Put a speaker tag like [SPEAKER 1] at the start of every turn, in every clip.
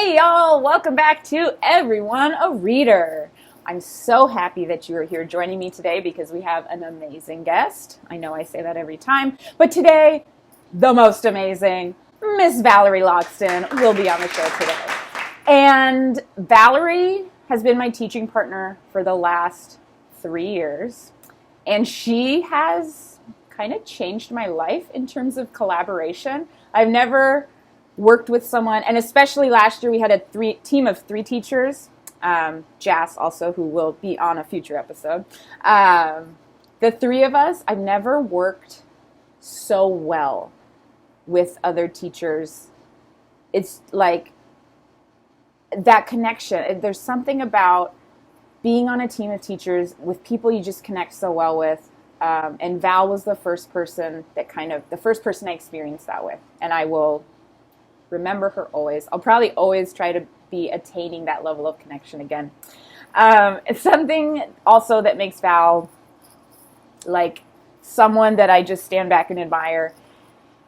[SPEAKER 1] Hey y'all, welcome back to Everyone a Reader. I'm so happy that you are here joining me today because we have an amazing guest. I know I say that every time, but today, the most amazing, Miss Valerie Logsdon will be on the show today. And Valerie has been my teaching partner for the last 3 years, and she has kind of changed my life in terms of collaboration. I've never worked with someone, and especially last year we had a team of 3 teachers, Jas also, who will be on a future episode. The 3 of us, I've never worked so well with other teachers. It's like that connection. There's something about being on a team of teachers with people you just connect so well with. And Val was the first person I experienced that with, and I will remember her always. I'll probably always try to be attaining that level of connection again. It's something also that makes Val like someone that I just stand back and admire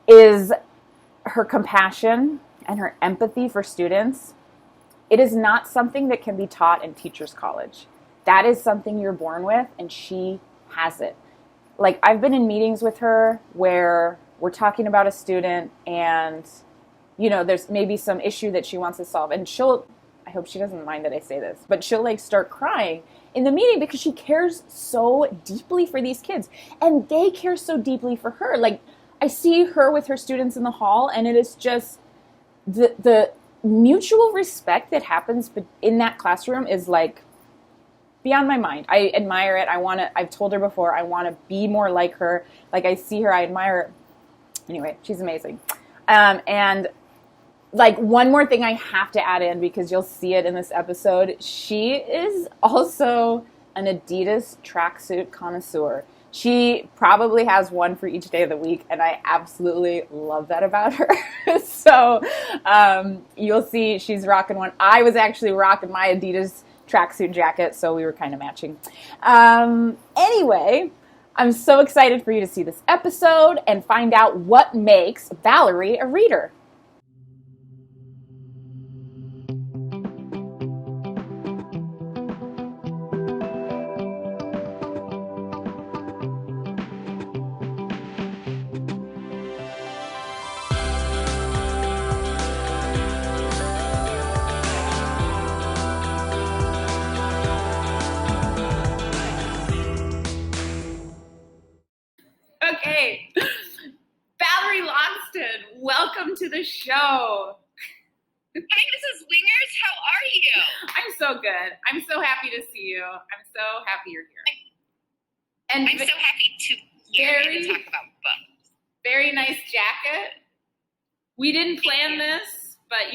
[SPEAKER 1] is her compassion and her empathy for students. It is not something that can be taught in teachers' college. That is something you're born with, and she has it. Like, I've been in meetings with her where we're talking about a student and there's maybe some issue that she wants to solve. And I hope she doesn't mind that I say this, but she'll like start crying in the meeting because she cares so deeply for these kids. And they care so deeply for her. Like, I see her with her students in the hall, and it is just the mutual respect that happens in that classroom is like beyond my mind. I admire it. I've told her before, I want to be more like her. Like, I see her, I admire her. Anyway, she's amazing. And like, one more thing I have to add in because you'll see it in this episode. She is also an Adidas tracksuit connoisseur. She probably has one for each day of the week, and I absolutely love that about her. So you'll see she's rocking one. I was actually rocking my Adidas tracksuit jacket, so we were kind of matching. Anyway, I'm so excited for you to see this episode and find out what makes Valerie a reader. Okay, Valerie Logsdon, welcome to the show.
[SPEAKER 2] Hi, Mrs. Wingers. How are you?
[SPEAKER 1] I'm so good. I'm so happy to see you. I'm so happy you're here. And
[SPEAKER 2] I'm so happy to hear you to talk about books.
[SPEAKER 1] Very nice jacket. We didn't plan this, but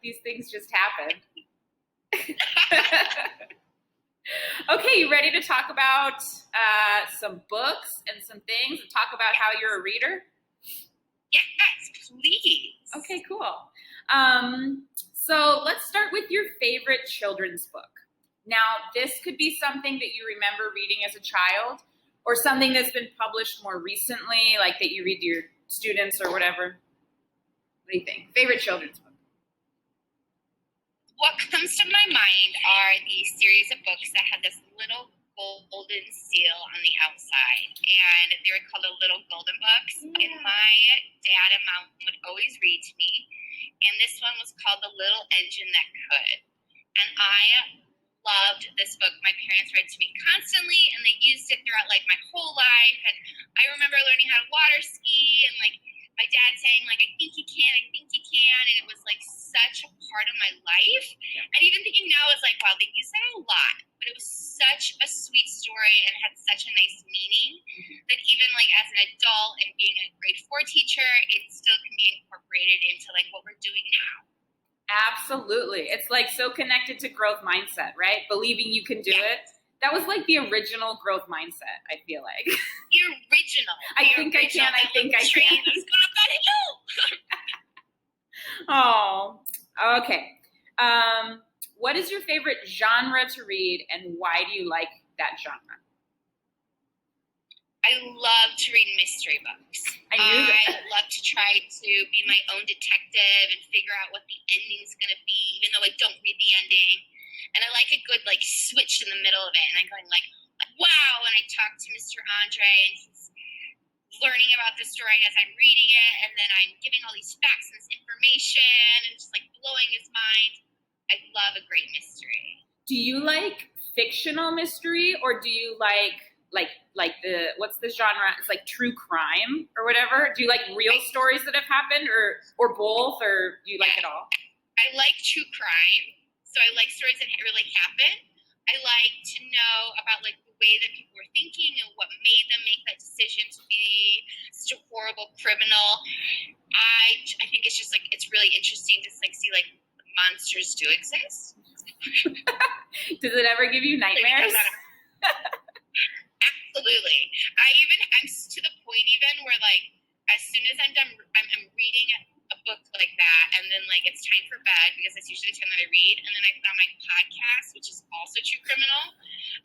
[SPEAKER 1] these things just happen. Okay, you ready to talk about some books and some things and talk about how you're a reader?
[SPEAKER 2] Yes, please.
[SPEAKER 1] Okay, cool. So let's start with your favorite children's book. Now, this could be something that you remember reading as a child or something that's been published more recently, like that you read to your students or whatever. What do you think? Favorite children's book?
[SPEAKER 2] What comes to my mind are the series of books that had this little golden seal on the outside, and they were called the Little Golden Books. Yeah. And my dad and mom would always read to me, and this one was called The Little Engine That Could. And I loved this book. My parents read to me constantly, and they used it throughout like my whole life. And I remember learning how to water ski, and like my dad saying like, I think you can, and it was like such a part of my life. And even thinking now is like, wow, they use that a lot, but it was such a sweet story and had such a nice meaning that even like as an adult and being a grade 4 teacher, it still can be incorporated into like what we're doing now.
[SPEAKER 1] Absolutely. It's like so connected to growth mindset, right? Believing you can do it. That was like the original growth mindset, I feel like.
[SPEAKER 2] The original.
[SPEAKER 1] I think I can.
[SPEAKER 2] It's going up that hill.
[SPEAKER 1] Oh, okay. What is your favorite genre to read, and why do you like that genre?
[SPEAKER 2] I love to read mystery books.
[SPEAKER 1] I knew that.
[SPEAKER 2] I love to try to be my own detective and figure out what the ending's going to be, even though I don't read the ending. And I like a good like switch in the middle of it, and I'm going like wow. And I talk to Mr. Andre, and he's learning about the story as I'm reading it, and then I'm giving all these facts and this information, and just like blowing his mind. I love a great mystery.
[SPEAKER 1] Do you like fictional mystery, or do you like the, what's the genre? It's like true crime or whatever. Do you like real stories that have happened, or both, or do you like it all?
[SPEAKER 2] I like true crime, so I like stories that really happen. I like to know about like the way that people were thinking and what made them make that decision to be such a horrible criminal. I think it's just like it's really interesting to like see like monsters do exist.
[SPEAKER 1] Does it ever give you nightmares?
[SPEAKER 2] Absolutely. I'm to the point even where like as soon as I'm done, I'm reading a book like that, and then like it's time for bed because that's usually the time that I read, and then I put on my podcast, which is also true criminal,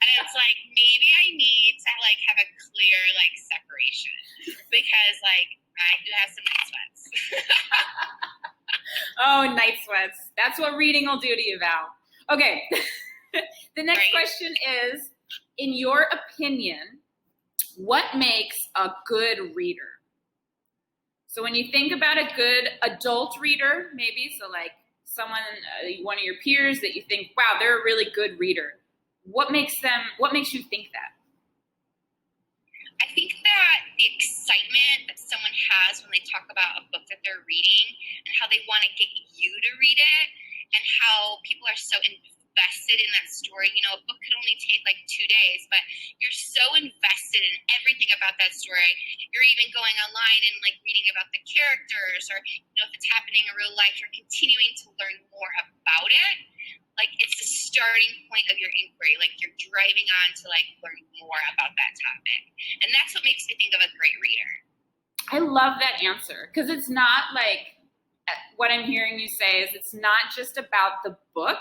[SPEAKER 2] and it's like maybe I need to like have a clear like separation because like I do have some night sweats.
[SPEAKER 1] Oh, night sweats. That's what reading will do to you, Val. Okay. The next question is, in your opinion, what makes a good reader? So when you think about a good adult reader, maybe, so like someone, one of your peers that you think, wow, they're a really good reader. What makes you think that?
[SPEAKER 2] I think that the excitement that someone has when they talk about a book that they're reading and how they want to get you to read it and how people are so invested in that story. You know, a book could only take like 2 days, but you're so invested in everything about that story. You're even going online and like reading about the characters, or you know, if it's happening in real life, you're continuing to learn more about it. Like it's the starting point of your inquiry. Like you're driving on to like learn more about that topic. And that's what makes me think of a great reader.
[SPEAKER 1] I love that answer, because it's not like, what I'm hearing you say is it's not just about the book.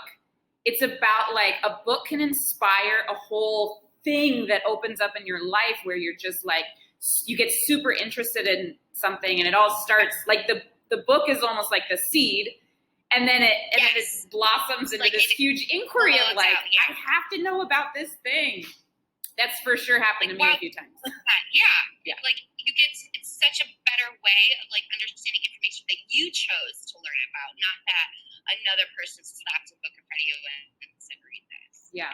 [SPEAKER 1] It's about like a book can inspire a whole thing that opens up in your life where you're just like, you get super interested in something, and it all starts like the book is almost like the seed. And then it blossoms into like this huge inquiry of like, I have to know about this thing. That's for sure happened to me a few times.
[SPEAKER 2] Yeah. Like it's such a better way of like understanding information that you chose to learn about, not that another person slapped a book in front of you and said, read this.
[SPEAKER 1] Yeah.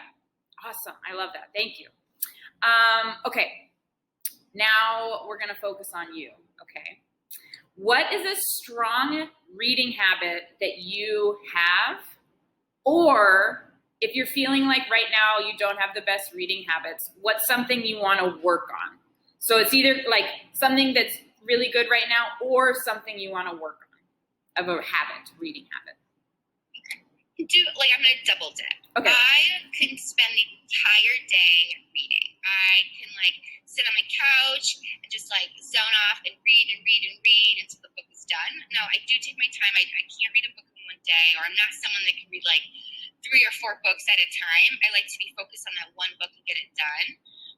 [SPEAKER 1] Awesome. I love that. Thank you. Okay. Now we're going to focus on you. Okay. What is a strong reading habit that you have? Or if you're feeling like right now you don't have the best reading habits, what's something you want to work on? So it's either like something that's really good right now or something you want to work on of a habit, reading habit.
[SPEAKER 2] I'm going to double dip.
[SPEAKER 1] Okay.
[SPEAKER 2] I can spend the entire day reading. I can like sit on my couch and just like zone off and read until the book is done. Now, I do take my time. I can't read a book in one day, or I'm not someone that can read like 3 or 4 books at a time. I like to be focused on that one book and get it done.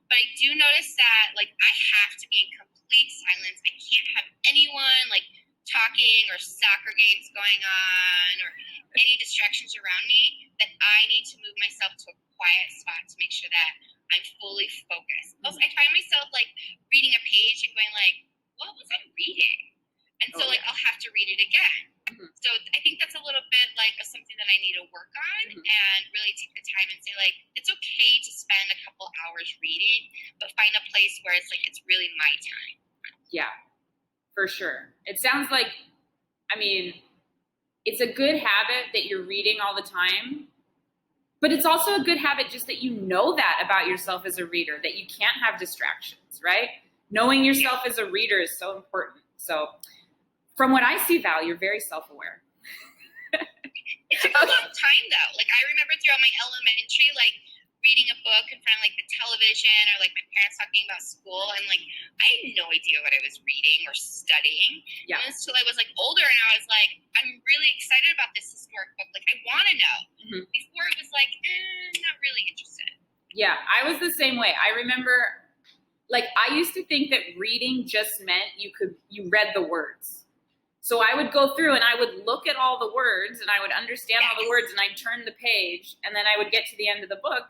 [SPEAKER 2] But I do notice that like I have to be in complete silence. I can't have anyone like talking or soccer games going on or any distractions around me, that I need to move myself to a quiet spot to make sure that I'm fully focused. Also, I find myself like reading a page and going like, what was I reading? And so like I'll have to read it again. Mm-hmm. So I think that's a little bit like something that I need to work on, and really take the time and say like, it's okay to spend a couple hours reading, but find a place where it's like, it's really my time.
[SPEAKER 1] Yeah, for sure. It sounds like, I mean, it's a good habit that you're reading all the time, but it's also a good habit just that you know that about yourself as a reader, that you can't have distractions, right? Knowing yourself as a reader is so important. So from what I see, Val, you're very self-aware.
[SPEAKER 2] It took a long time though. Like I remember throughout my elementary, like reading a book in front of like the television, or like my parents talking about school, and like I had no idea what I was reading or studying. Yeah. Until I was like older, and I was like, I'm really excited about this historic book. Like I want to know. Mm-hmm. Before it was like, not really interested.
[SPEAKER 1] Yeah, I was the same way. I remember like I used to think that reading just meant you read the words. So I would go through and I would look at all the words and I would understand all the words and I'd turn the page and then I would get to the end of the book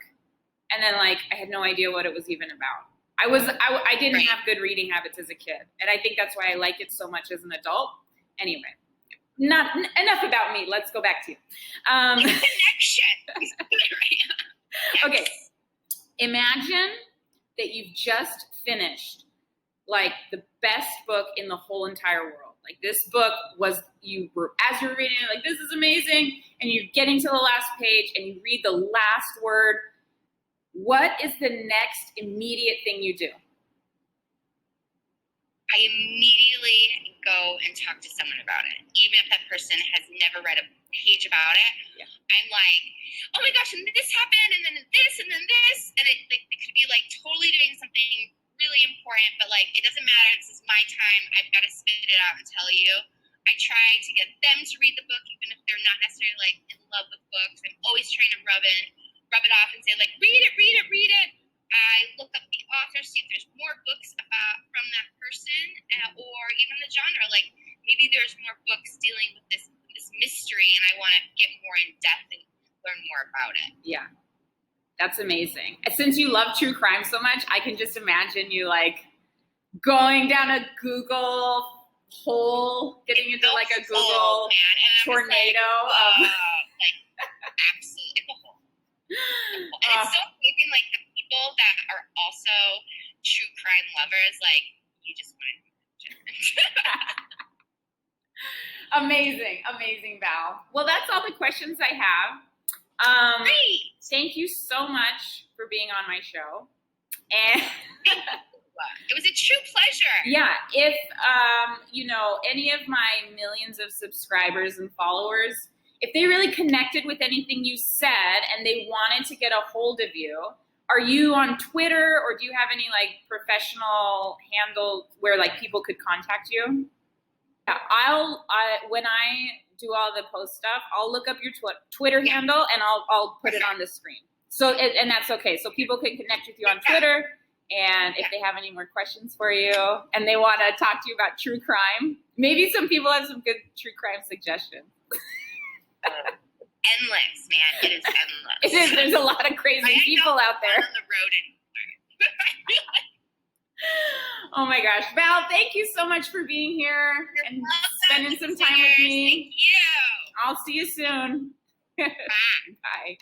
[SPEAKER 1] and then like I had no idea what it was even about. I didn't have good reading habits as a kid, and I think that's why I like it so much as an adult. Anyway, not enough about me. Let's go back to you.
[SPEAKER 2] Connection.
[SPEAKER 1] Okay, imagine that you've just finished like the best book in the whole entire world. Like this book was, as you were reading it, like this is amazing, and you're getting to the last page and you read the last word. What is the next immediate thing you do?
[SPEAKER 2] I immediately go and talk to someone about it, even if that person has never read a page about it.
[SPEAKER 1] Yeah.
[SPEAKER 2] I'm like, oh my gosh, and this happened, and then this, and then this, and it could be like totally doing something really important, but like it doesn't matter. This is my time. I've got to spit it out and tell you. I try to get them to read the book, even if they're not necessarily like in love with books. I'm always trying to rub it off and say like, read it. I look up the author, see if there's more books from that person, or even the genre. Like maybe there's more books dealing with this mystery, and I want to get more in depth and learn more about it.
[SPEAKER 1] Yeah, that's amazing. Since you love true crime so much, I can just imagine you like going down a Google hole, getting into like a Google tornado.
[SPEAKER 2] Like absolutely, it's a hole. And it's so amazing, like the people that are also true crime lovers, like you just want
[SPEAKER 1] to amazing, Val. Well, that's all the questions I have.
[SPEAKER 2] Great.
[SPEAKER 1] Thank you so much for being on my show. And
[SPEAKER 2] it was a true pleasure.
[SPEAKER 1] Yeah, if any of my millions of subscribers and followers, if they really connected with anything you said and they wanted to get a hold of you, are you on Twitter or do you have any like professional handle where like people could contact you? Yeah, when I do all the post stuff, I'll look up your Twitter handle and I'll put it on the screen. So and that's okay. So people can connect with you on Twitter, and if they have any more questions for you and they want to talk to you about true crime, maybe some people have some good true crime suggestions.
[SPEAKER 2] Endless, man. It is endless.
[SPEAKER 1] It is. There's a lot of crazy people out there.
[SPEAKER 2] On the road anymore.
[SPEAKER 1] Oh my gosh. Val, thank you so much for being here and spending some time with me.
[SPEAKER 2] Thank you.
[SPEAKER 1] I'll see you soon.
[SPEAKER 2] Bye.
[SPEAKER 1] Bye.